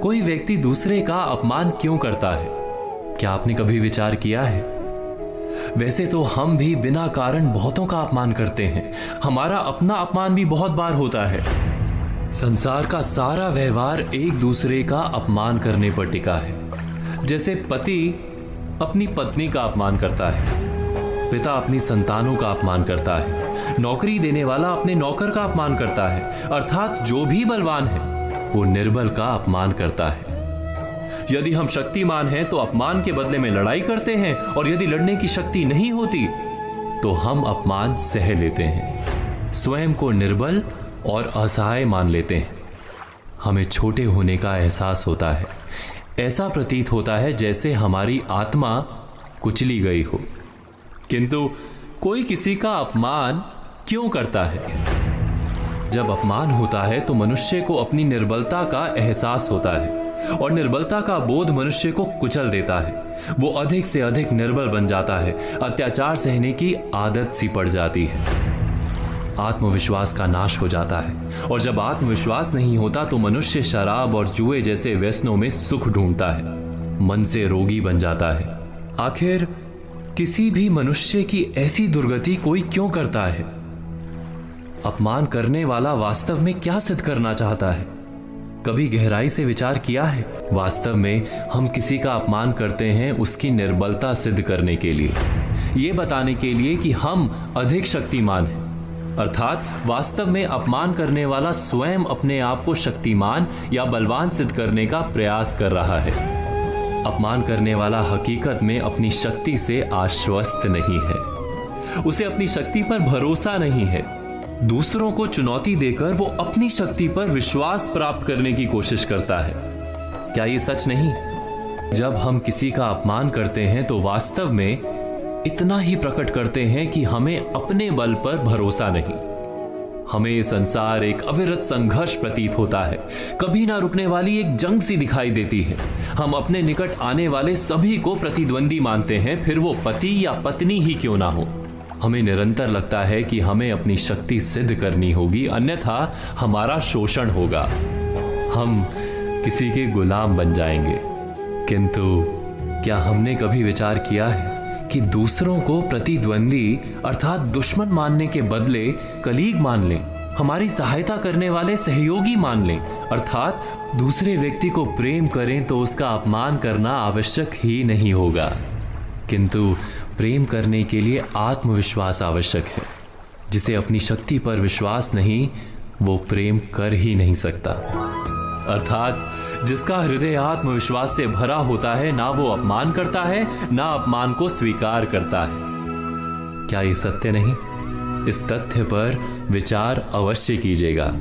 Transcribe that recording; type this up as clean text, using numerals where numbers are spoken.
कोई व्यक्ति दूसरे का अपमान क्यों करता है? क्या आपने कभी विचार किया है? वैसे तो हम भी बिना कारण बहुतों का अपमान करते हैं। हमारा अपना अपमान भी बहुत बार होता है। संसार का सारा व्यवहार एक दूसरे का अपमान करने पर टिका है। जैसे पति अपनी पत्नी का अपमान करता है, पिता अपनी संतानों का अपमान करता है, नौकरी देने वाला अपने नौकर का अपमान करता है, अर्थात जो भी बलवान है वो निर्बल का अपमान करता है। यदि हम शक्तिमान हैं तो अपमान के बदले में लड़ाई करते हैं, और यदि लड़ने की शक्ति नहीं होती तो हम अपमान सह लेते हैं, स्वयं को निर्बल और असहाय मान लेते हैं। हमें छोटे होने का एहसास होता है। ऐसा प्रतीत होता है जैसे हमारी आत्मा कुचली गई हो। किंतु कोई किसी का अपमान क्यों करता है? जब अपमान होता है तो मनुष्य को अपनी निर्बलता का एहसास होता है, और निर्बलता का बोध मनुष्य को कुचल देता है। वो अधिक से अधिक निर्बल बन जाता है, अत्याचार सहने की आदत सी पड़ जाती है, आत्मविश्वास का नाश हो जाता है। और जब आत्मविश्वास नहीं होता तो मनुष्य शराब और जुए जैसे व्यसनों में सुख ढूंढता है, मन से रोगी बन जाता है। आखिर किसी भी मनुष्य की ऐसी दुर्गति कोई क्यों करता है? अपमान करने वाला वास्तव में क्या सिद्ध करना चाहता है? कभी गहराई से विचार किया है? वास्तव में हम किसी का अपमान करते हैं उसकी निर्बलता सिद्ध करने के लिए, यह बताने के लिए कि हम अधिक शक्तिमान हैं। अर्थात वास्तव में अपमान करने वाला स्वयं अपने आप को शक्तिमान या बलवान सिद्ध करने का प्रयास कर रहा है। अपमान करने वाला हकीकत में अपनी शक्ति से आश्वस्त नहीं है, उसे अपनी शक्ति पर भरोसा नहीं है। दूसरों को चुनौती देकर वो अपनी शक्ति पर विश्वास प्राप्त करने की कोशिश करता है। क्या ये सच नहीं? जब हम किसी का अपमान करते हैं तो वास्तव में इतना ही प्रकट करते हैं कि हमें अपने बल पर भरोसा नहीं। हमें संसार एक अविरत संघर्ष प्रतीत होता है, कभी ना रुकने वाली एक जंग सी दिखाई देती है। हम अपने निकट आने वाले सभी को प्रतिद्वंदी मानते हैं, फिर वो पति या पत्नी ही क्यों ना हो। हमें निरंतर लगता है कि हमें अपनी शक्ति सिद्ध करनी होगी, अन्यथा हमारा शोषण होगा, हम किसी के गुलाम बन जाएंगे। किंतु क्या हमने कभी विचार किया है कि दूसरों को प्रतिद्वंदी अर्थात दुश्मन मानने के बदले कलीग मान लें, हमारी सहायता करने वाले सहयोगी मान लें, अर्थात दूसरे व्यक्ति को प्रेम करें तो उसका अपमान करना आवश्यक ही नहीं होगा। किंतु प्रेम करने के लिए आत्मविश्वास आवश्यक है। जिसे अपनी शक्ति पर विश्वास नहीं, वो प्रेम कर ही नहीं सकता। अर्थात जिसका हृदय आत्मविश्वास से भरा होता है, ना वो अपमान करता है, ना अपमान को स्वीकार करता है। क्या ये सत्य नहीं? इस तथ्य पर विचार अवश्य कीजिएगा।